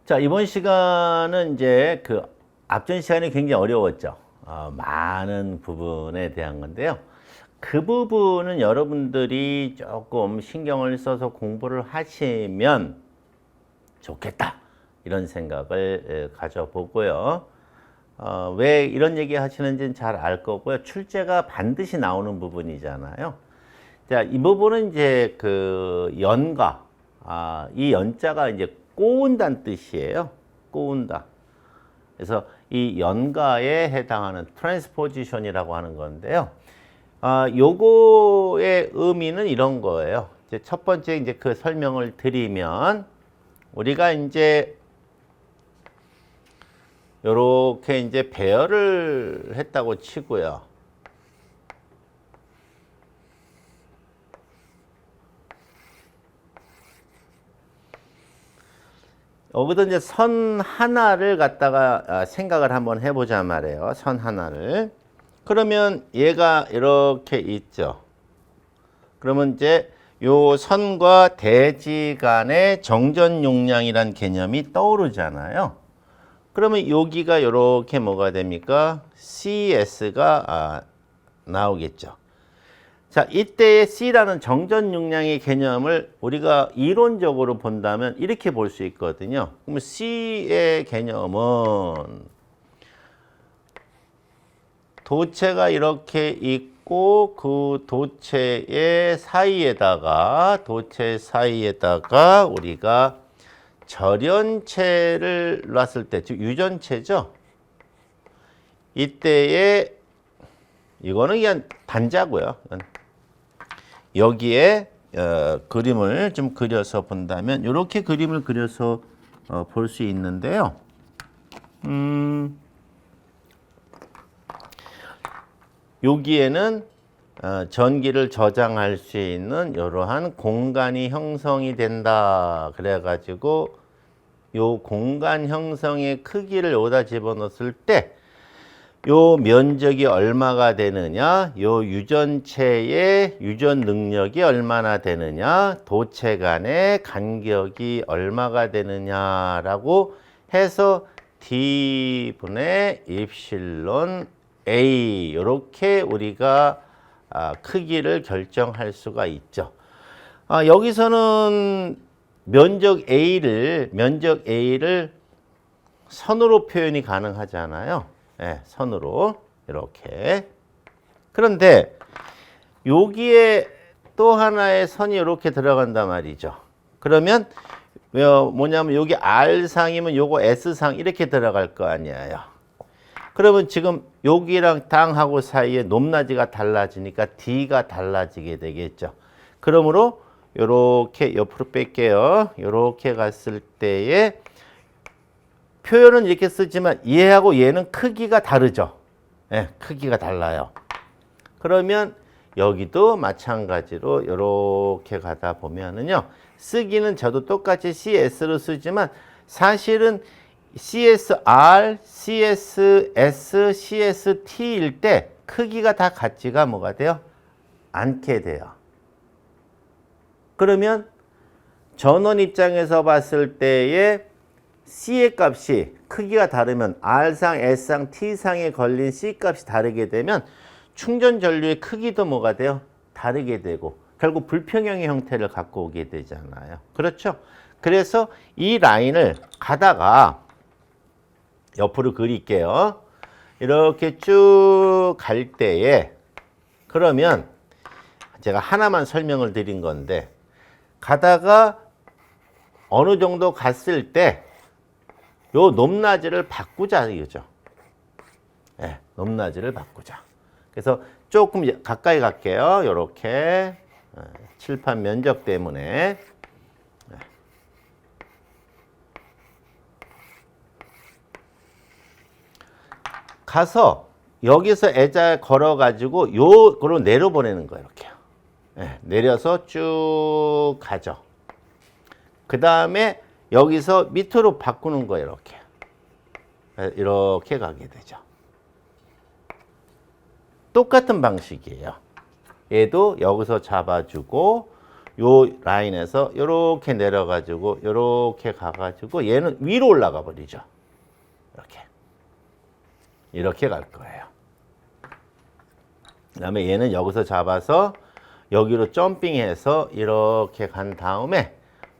자, 이번 시간은 이제 그 앞전 시간이 굉장히 어려웠죠. 많은 부분에 대한 건데요. 그 부분은 여러분들이 조금 신경을 써서 공부를 하시면 좋겠다. 이런 생각을 가져보고요. 왜 이런 얘기 하시는지는 잘 알 거고요. 출제가 반드시 나오는 부분이잖아요. 자, 이 부분은 이제 그 연가, 이 연자가 이제 꼬운다는 뜻이에요. 꼬운다. 그래서 이 연가에 해당하는 트랜스포지션이라고 하는 건데요. 요거의 의미는 이런 거예요. 이제 첫 번째 이제 그 설명을 드리면 우리가 이제 요렇게 이제 배열을 했다고 치고요. 여기서 이제 선 하나를 갖다가 생각을 한번 해보자 말이에요. 선 하나를. 그러면 얘가 이렇게 있죠. 그러면 이제 요 선과 대지 간의 정전 용량이란 개념이 떠오르잖아요. 그러면 여기가 이렇게 뭐가 됩니까? CS가 나오겠죠. 자, 이때의 C라는 정전 용량의 개념을 우리가 이론적으로 본다면 이렇게 볼 수 있거든요. 그러면 C의 개념은 도체가 이렇게 있고 그 도체 사이에다가 우리가 절연체를 놨을 때, 즉 유전체죠. 이때에 이거는 그냥 단자고요. 여기에 그림을 좀 그려서 본다면 이렇게 그림을 그려서 볼 수 있는데요. 여기에는 전기를 저장할 수 있는 이러한 공간이 형성이 된다. 그래가지고 요 공간 형성의 크기를 여기다 집어넣었을 때 요 면적이 얼마가 되느냐, 요 유전체의 유전 능력이 얼마나 되느냐, 도체 간의 간격이 얼마가 되느냐라고 해서 D분의 입실론 A 이렇게 우리가 크기를 결정할 수가 있죠. 여기서는 면적 A를 선으로 표현이 가능하잖아요. 네, 선으로 이렇게. 그런데 여기에 또 하나의 선이 이렇게 들어간단 말이죠. 그러면 뭐냐면 여기 R상이면 요거 S상 이렇게 들어갈 거 아니에요. 그러면 지금 여기랑 땅하고 사이에 높낮이가 달라지니까 D가 달라지게 되겠죠. 그러므로 요렇게 옆으로 뺄게요. 요렇게 갔을 때에 표현은 이렇게 쓰지만 얘하고 얘는 크기가 다르죠. 네, 크기가 달라요. 그러면 여기도 마찬가지로 이렇게 가다 보면은요. 쓰기는 저도 똑같이 CS로 쓰지만 사실은 CSR, CSS, CST일 때 크기가 다 같지가 뭐가 돼요? 않게 돼요. 그러면 전원 입장에서 봤을 때에 C의 값이 크기가 다르면 R상, S상, T상에 걸린 C 값이 다르게 되면 충전 전류의 크기도 뭐가 돼요? 다르게 되고 결국 불평형의 형태를 갖고 오게 되잖아요. 그렇죠? 그래서 이 라인을 가다가 옆으로 그릴게요. 이렇게 쭉 갈 때에 그러면 제가 하나만 설명을 드린 건데 가다가 어느 정도 갔을 때 요 높낮이를 바꾸자 이거죠. 네, 높낮이를 바꾸자. 그래서 조금 가까이 갈게요. 요렇게 칠판 면적 때문에 가서 여기서 애자 걸어 가지고 요거로 내려보내는 거예요. 이렇게요. 네, 내려서 쭉 가죠. 그 다음에 여기서 밑으로 바꾸는 거예요. 이렇게 가게 되죠. 똑같은 방식이에요. 얘도 여기서 잡아주고 요 라인에서 요렇게 내려가지고 요렇게 가가지고 얘는 위로 올라가 버리죠. 이렇게 갈 거예요. 그 다음에 얘는 여기서 잡아서 여기로 점핑해서 이렇게 간 다음에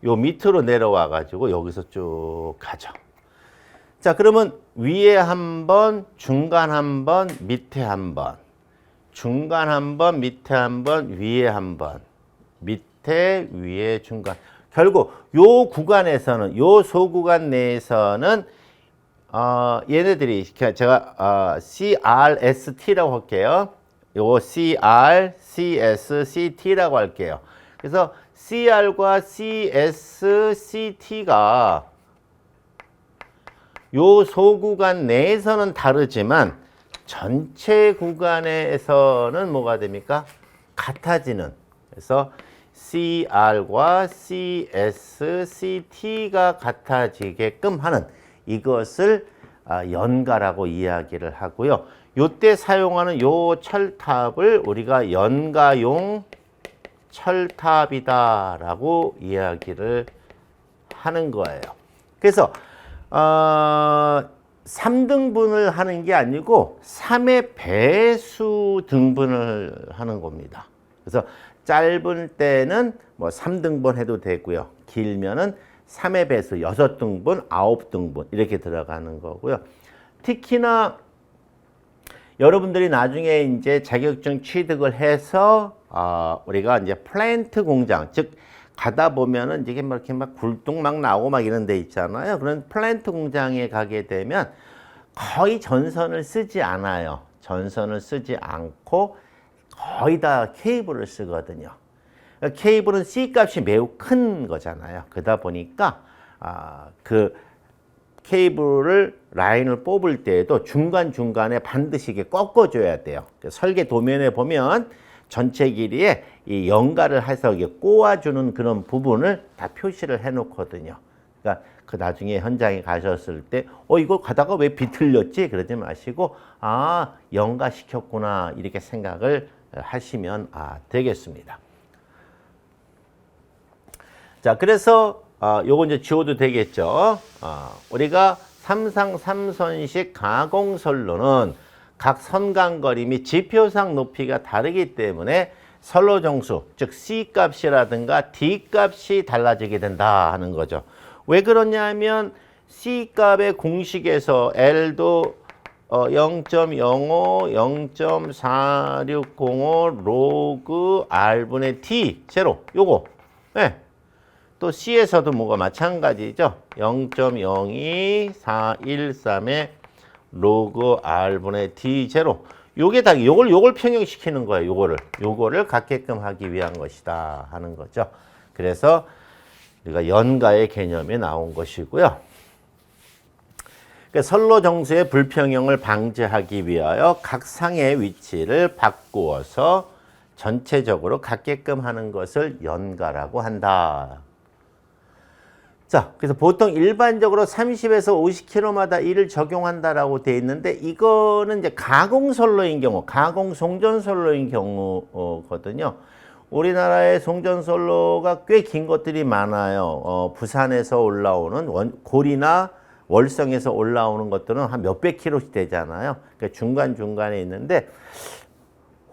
요 밑으로 내려와 가지고 여기서 쭉 가죠. 자, 그러면 위에 한 번, 중간 한 번, 밑에 한 번, 중간 한 번, 밑에 한 번, 위에 한 번, 밑에, 위에, 중간. 결국 요 구간에서는, 요 소구간 내에서는 얘네들이 제가 CRST라고 할게요. 요 CR, CS, CT라고 할게요. 그래서 CR과 CS, CT가 요 소구간 내에서는 다르지만 전체 구간에서는 뭐가 됩니까? 같아지는. 그래서 CR과 CS, CT가 같아지게끔 하는 이것을 연가라고 이야기를 하고요. 요때 사용하는 요 철탑을 우리가 연가용 철탑이다라고 이야기를 하는 거예요. 그래서 3등분을 하는 게 아니고 3의 배수 등분을 하는 겁니다. 그래서 짧은 때는 뭐 3등분 해도 되고요. 길면은 3의 배수 6등분, 9등분 이렇게 들어가는 거고요. 특히나 여러분들이 나중에 이제 자격증 취득을 해서 우리가 이제 플랜트 공장, 즉 가다 보면은 이게 막 이렇게 막 굴뚝 막 나오고 막 이런 데 있잖아요. 그런 플랜트 공장에 가게 되면 거의 전선을 쓰지 않아요. 전선을 쓰지 않고 거의 다 케이블을 쓰거든요. 케이블은 C 값이 매우 큰 거잖아요. 그러다 보니까 그 케이블을 라인을 뽑을 때에도 중간중간에 반드시 이게 꺾어줘야 돼요. 설계 도면에 보면 전체 길이에 이 연가를 해서 이게 꼬아주는 그런 부분을 다 표시를 해 놓거든요. 그러니까 그 나중에 현장에 가셨을 때 이거 가다가 왜 비틀렸지? 그러지 마시고 연가 시켰구나 이렇게 생각을 하시면 되겠습니다. 자, 그래서 요거 이제 지워도 되겠죠. 우리가 삼상 3선식 가공선로는 각 선간거리 및 지표상 높이가 다르기 때문에 선로 정수, 즉 C 값이라든가 D 값이 달라지게 된다 하는 거죠. 왜 그러냐면 C 값의 공식에서 L도 0.05, 0.4605 로그 R분의 T 제로 요거. 네. 또 C에서도 뭐가 마찬가지죠. 0.02413의 로그 R분의 D 제로. 요게 다 요걸 평형시키는 거예요. 요거를 갖게끔 하기 위한 것이다 하는 거죠. 그래서 우리가 연가의 개념이 나온 것이고요. 그러니까 선로 정수의 불평형을 방지하기 위하여 각 상의 위치를 바꾸어서 전체적으로 갖게끔 하는 것을 연가라고 한다. 자, 그래서 보통 일반적으로 30에서 50km마다 이를 적용한다라고 되어 있는데 이거는 이제 가공선로인 경우, 가공 송전선로인 경우거든요. 우리나라의 송전선로가 꽤 긴 것들이 많아요. 부산에서 올라오는 고리나 월성에서 올라오는 것들은 한 몇백 킬로씩 되잖아요. 그러니까 중간중간에 있는데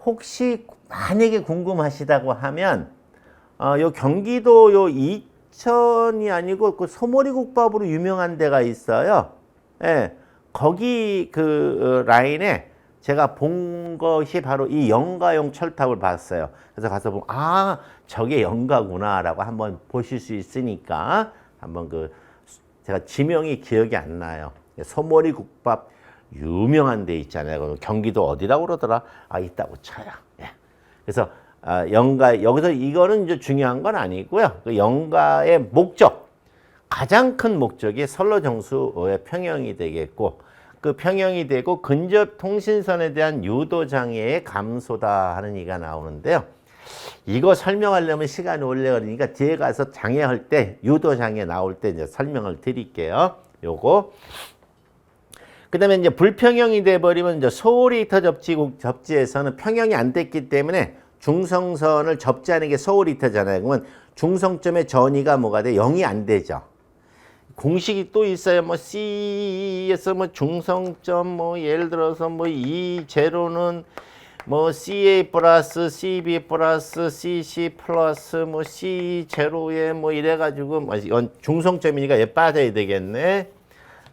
혹시 만약에 궁금하시다고 하면 요 경기도 요 이천이 아니고 그 소머리국밥으로 유명한 데가 있어요. 예, 거기 그 라인에 제가 본 것이 바로 이 연가용 철탑을 봤어요. 그래서 가서 보면 저게 연가구나라고 한번 보실 수 있으니까 한번 제가 지명이 기억이 안 나요. 소머리국밥 유명한 데 있잖아요. 경기도 어디라고 그러더라? 있다고 쳐요. 예. 그래서 연가 여기서 이거는 이제 중요한 건 아니고요. 그 연가의 목적, 가장 큰 목적이 선로 정수의 평형이 되겠고, 그 평형이 되고 근접 통신선에 대한 유도 장애의 감소다 하는 얘기가 나오는데요. 이거 설명하려면 시간이 오래 걸리니까 뒤에 가서 장애할 때 유도 장애 나올 때 이제 설명을 드릴게요. 요거. 그다음에 이제 불평형이 돼 버리면 이제 소리터 접지에서는 평형이 안 됐기 때문에 중성선을 접지하는 게 서울이터잖아요. 그러면 중성점의 전위가 뭐가 돼? 0이 안 되죠. 공식이 또 있어요. 뭐 C에서 뭐 중성점 뭐 예를 들어서 뭐 이 제로는 뭐 CA 플러스 CB 플러스 CC 플러스 뭐 C 제로에 뭐 이래가지고 뭐 이건 중성점이니까 얘 빠져야 되겠네.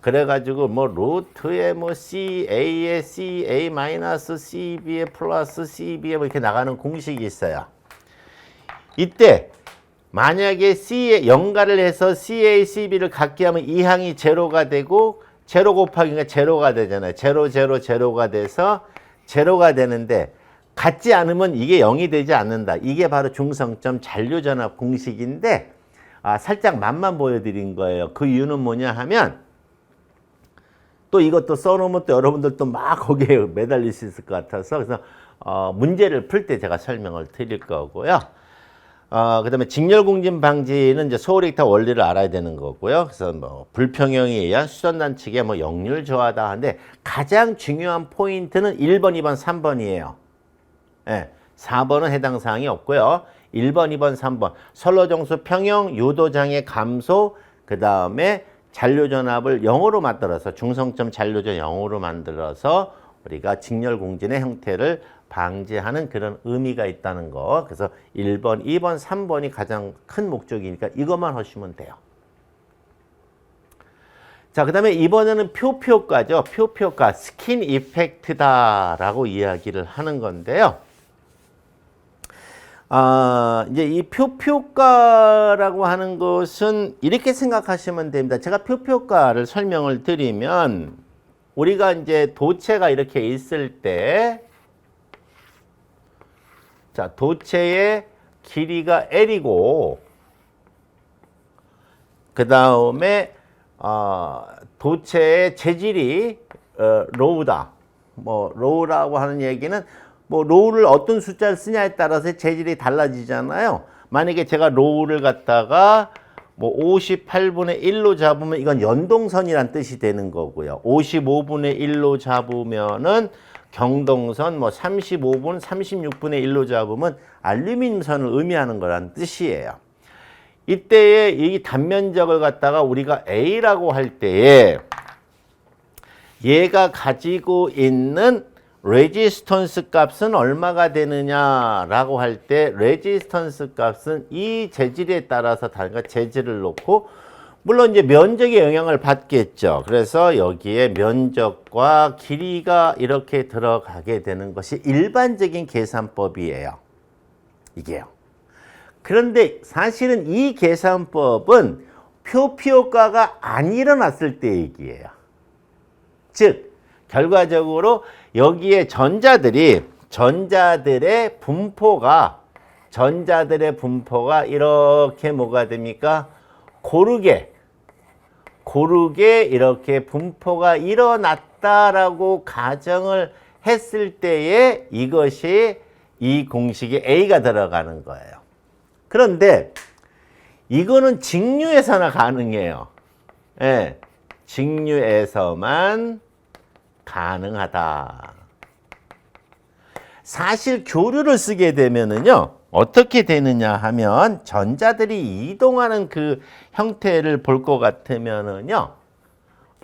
그래가지고 뭐 루트에 뭐 CA에 CA 마이너스 CB에 플러스 CB에 뭐 이렇게 나가는 공식이 있어요. 이때 만약에 C에 연가를 해서 CA, CB를 같게 하면 이 항이 제로가 되고 제로 곱하기가 제로가 되잖아요. 제로, 제로, 제로가 돼서 제로가 되는데 같지 않으면 이게 0이 되지 않는다. 이게 바로 중성점 잔류전압 공식인데 살짝 맛만 보여드린 거예요. 그 이유는 뭐냐 하면 또 이것도 써놓으면 또 여러분들도 막 거기에 매달릴 수 있을 것 같아서 그래서 문제를 풀 때 제가 설명을 드릴 거고요. 그 다음에 직렬공진 방지는 이제 소홀익타 원리를 알아야 되는 거고요. 그래서 뭐 불평형에 의한 수선단측의 뭐 역률 저하다 하는데 가장 중요한 포인트는 1번, 2번, 3번이에요. 예, 4번은 해당 사항이 없고요. 1번, 2번, 3번. 선로정수 평형, 유도장애 감소, 그 다음에 잔류전압을 0으로 만들어서 중성점 잔류전 0으로 만들어서 우리가 직렬공진의 형태를 방지하는 그런 의미가 있다는 거. 그래서 1번, 2번, 3번이 가장 큰 목적이니까 이것만 하시면 돼요. 자, 그 다음에 이번에는 표표가죠. 표표가 스킨 이펙트다라고 이야기를 하는 건데요. 이제 이 표표가라고 하는 것은 이렇게 생각하시면 됩니다. 제가 표표가를 설명을 드리면 우리가 이제 도체가 이렇게 있을 때 자, 도체의 길이가 L이고 그 다음에 도체의 재질이 로우다. 뭐 로우라고 하는 얘기는 뭐 로우를 어떤 숫자를 쓰냐에 따라서 재질이 달라지잖아요. 만약에 제가 로우를 갖다가 뭐 58분의 1로 잡으면 이건 연동선이란 뜻이 되는 거고요. 55분의 1로 잡으면은 경동선, 뭐 35분, 36분의 1로 잡으면 알루미늄선을 의미하는 거란 뜻이에요. 이때에 이 단면적을 갖다가 우리가 A라고 할 때에 얘가 가지고 있는 레지스턴스 값은 얼마가 되느냐라고 할 때 레지스턴스 값은 이 재질에 따라서 다른가 재질을 놓고 물론 이제 면적의 영향을 받겠죠. 그래서 여기에 면적과 길이가 이렇게 들어가게 되는 것이 일반적인 계산법이에요. 이게요. 그런데 사실은 이 계산법은 표피효과가 안 일어났을 때 얘기예요. 즉 결과적으로 여기에 전자들의 분포가 이렇게 뭐가 됩니까? 고르게 이렇게 분포가 일어났다라고 가정을 했을 때에 이것이 이 공식에 A가 들어가는 거예요. 그런데 이거는 직류에서나 가능해요. 예, 직류에서만 가능하다. 사실 교류를 쓰게 되면은요, 어떻게 되느냐 하면 전자들이 이동하는 그 형태를 볼 것 같으면은요,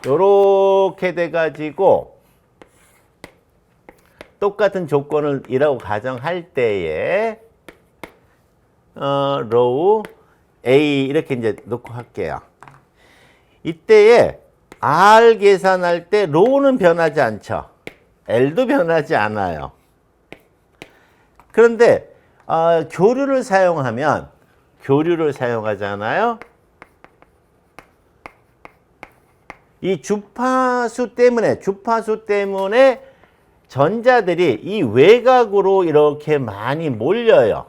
요렇게 돼가지고 똑같은 조건을 이라고 가정할 때에 로우 A 이렇게 이제 놓고 할게요. 이때에 R 계산할 때 로우는 변하지 않죠. L도 변하지 않아요. 그런데 교류를 사용하잖아요. 이 주파수 때문에 전자들이 이 외곽으로 이렇게 많이 몰려요.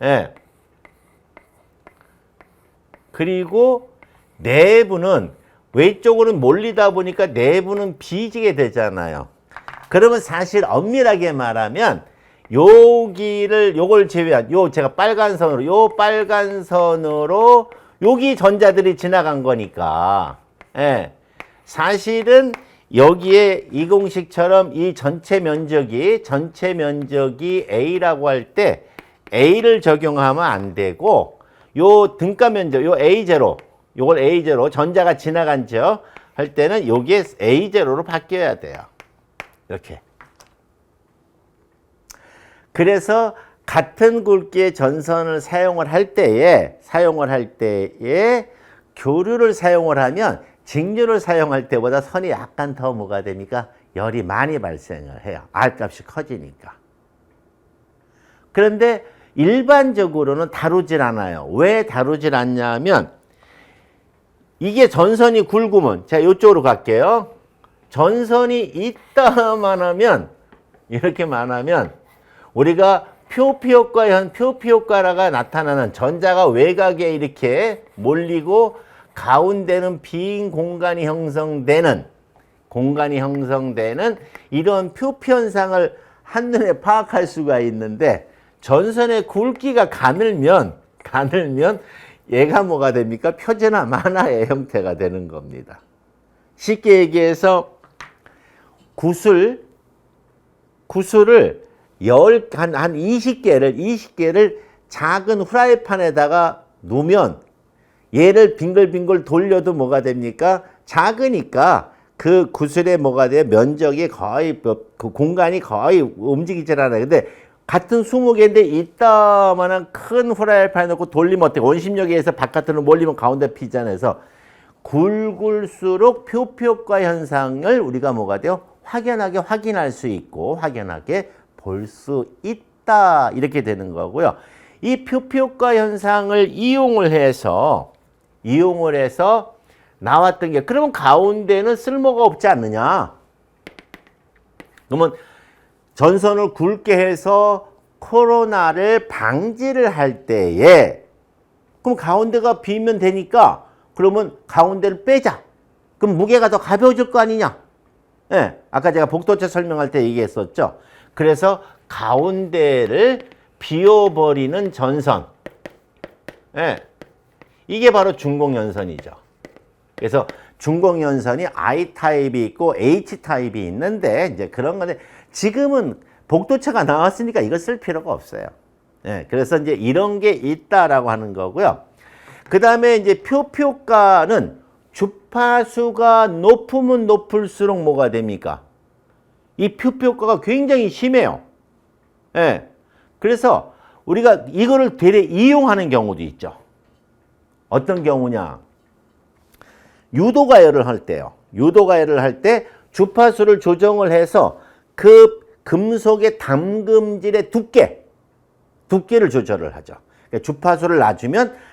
예. 그리고 내부는 외쪽으로는 몰리다 보니까 내부는 비지게 되잖아요. 그러면 사실 엄밀하게 말하면 요걸 제외한 제가 빨간 선으로 여기 전자들이 지나간 거니까, 예. 사실은 여기에 이 공식처럼 이 전체 면적이 A라고 할 때 A를 적용하면 안 되고 요 등가 면적, 요 A0, 요걸 A0, 전자가 지나간죠. 할 때는 요게 A0로 바뀌어야 돼요. 이렇게. 그래서 같은 굵기의 전선을 사용을 할 때에 교류를 사용을 하면 직류를 사용할 때보다 선이 약간 더 뭐가 되니까 열이 많이 발생을 해요. R값이 커지니까. 그런데 일반적으로는 다루질 않아요. 왜 다루질 않냐면 이게 전선이 굵으면, 자, 이쪽으로 갈게요. 전선이 이렇게만 하면 우리가 표피 효과가 나타나는 전자가 외곽에 이렇게 몰리고 가운데는 빈 공간이 형성되는 이런 표피 현상을 한눈에 파악할 수가 있는데 전선의 굵기가 가늘면 얘가 뭐가 됩니까? 표제나 만화의 형태가 되는 겁니다. 쉽게 얘기해서 구슬을 한 20개를 작은 후라이팬에다가 놓으면 얘를 빙글빙글 돌려도 뭐가 됩니까? 작으니까 그 구슬의 뭐가 돼요? 면적이 거의, 그 공간이 거의 움직이질 않아요. 근데 같은 20개인데 이따만한 큰 후라이팬에 넣고 돌리면 어때요? 원심력에 의해서 바깥으로 몰리면 가운데 피잖아요. 그래서 굵을수록 표피효과 현상을 우리가 뭐가 돼요? 확연하게 확인할 수 있고 확연하게 볼 수 있다. 이렇게 되는 거고요. 이 표피효과 현상을 이용을 해서 나왔던 게, 그러면 가운데는 쓸모가 없지 않느냐? 그러면 전선을 굵게 해서 코로나를 방지를 할 때에 그럼 가운데가 비면 되니까 그러면 가운데를 빼자. 그럼 무게가 더 가벼워질 거 아니냐? 예, 아까 제가 복도체 설명할 때 얘기했었죠. 그래서 가운데를 비워버리는 전선. 예, 이게 바로 중공연선이죠. 그래서 중공연선이 I 타입이 있고 H 타입이 있는데 이제 그런 건데 지금은 복도체가 나왔으니까 이거 쓸 필요가 없어요. 예, 그래서 이제 이런 게 있다라고 하는 거고요. 그 다음에 이제 표피효과는 주파수가 높으면 높을수록 뭐가 됩니까? 이 표피효과가 굉장히 심해요. 예, 그래서 우리가 이거를 되레 이용하는 경우도 있죠. 어떤 경우냐? 유도가열을 할 때요. 유도가열을 할 때 주파수를 조정을 해서 그 금속의 담금질의 두께를 조절을 하죠. 그러니까 주파수를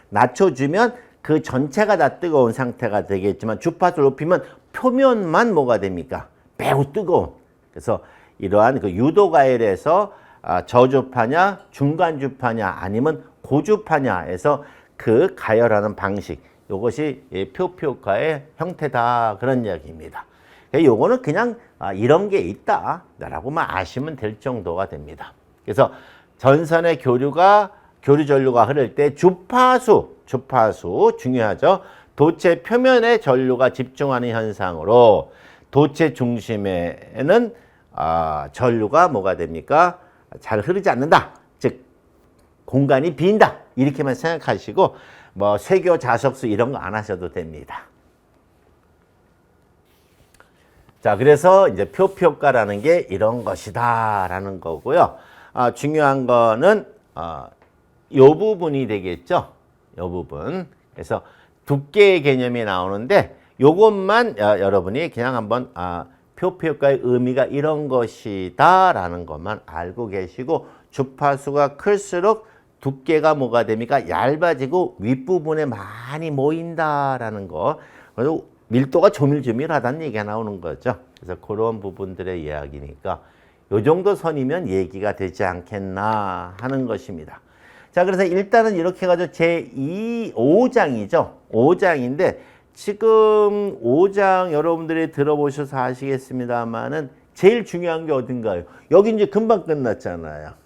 낮춰주면 그 전체가 다 뜨거운 상태가 되겠지만 주파수를 높이면 표면만 뭐가 됩니까? 매우 뜨거운. 그래서 이러한 그 유도가열에서 저주파냐, 중간주파냐, 아니면 고주파냐에서 그 가열하는 방식, 이것이 표피효과의 형태다, 그런 이야기입니다. 요거는 그냥 이런 게 있다라고만 아시면 될 정도가 됩니다. 그래서 전선의 교류 전류가 흐를 때 주파수 중요하죠. 도체 표면에 전류가 집중하는 현상으로 도체 중심에는 전류가 뭐가 됩니까? 잘 흐르지 않는다. 즉 공간이 빈다. 이렇게만 생각하시고 뭐 쇄교, 자석수 이런 거 안 하셔도 됩니다. 자, 그래서 이제 표피효과라는 게 이런 것이다라는 거고요. 중요한 거는 요 부분이 되겠죠. 요 부분. 그래서 두께의 개념이 나오는데 요것만 여러분이 그냥 한번 표피효과의 의미가 이런 것이다라는 것만 알고 계시고, 주파수가 클수록 두께가 뭐가 됩니까? 얇아지고 윗부분에 많이 모인다라는 거. 그래서 밀도가 조밀조밀하다는 얘기가 나오는 거죠. 그래서 그런 부분들의 이야기니까 요 정도 선이면 얘기가 되지 않겠나 하는 것입니다. 자, 그래서 일단은 이렇게 해가지고 제5장이죠. 5장인데 지금 5장 여러분들이 들어보셔서 아시겠습니다만은 제일 중요한 게 어딘가요? 여기 이제 금방 끝났잖아요.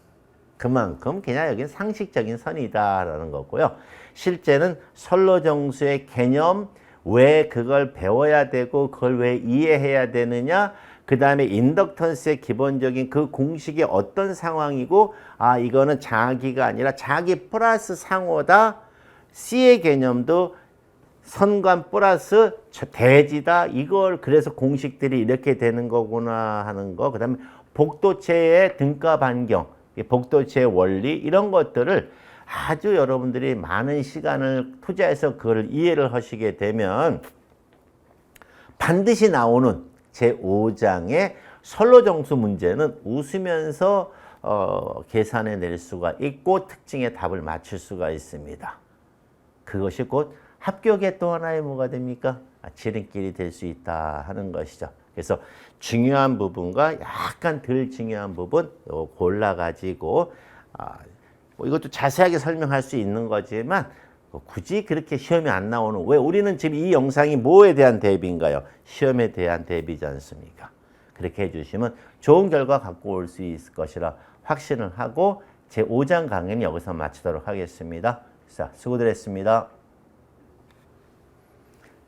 그만큼 그냥 여기는 상식적인 선이다라는 거고요. 실제는 선로정수의 개념, 왜 그걸 배워야 되고 그걸 왜 이해해야 되느냐, 그 다음에 인덕턴스의 기본적인 그 공식이 어떤 상황이고, 아 이거는 자기가 아니라 자기 플러스 상호다. C의 개념도 선관 플러스 대지다. 이걸 그래서 공식들이 이렇게 되는 거구나 하는 거. 그 다음에 복도체의 등가 반경, 복도체의 원리, 이런 것들을 아주 여러분들이 많은 시간을 투자해서 그걸 이해를 하시게 되면 반드시 나오는 제5장의 선로정수 문제는 웃으면서 계산해 낼 수가 있고 특징의 답을 맞출 수가 있습니다. 그것이 곧 합격의 또 하나의 뭐가 됩니까? 지름길이 될 수 있다 하는 것이죠. 그래서 중요한 부분과 약간 덜 중요한 부분 골라가지고 뭐 이것도 자세하게 설명할 수 있는 거지만 굳이 그렇게 시험에 안 나오는, 왜 우리는 지금 이 영상이 뭐에 대한 대비인가요? 시험에 대한 대비지 않습니까? 그렇게 해주시면 좋은 결과 갖고 올 수 있을 것이라 확신을 하고 제5장 강의는 여기서 마치도록 하겠습니다. 자, 수고들 했습니다.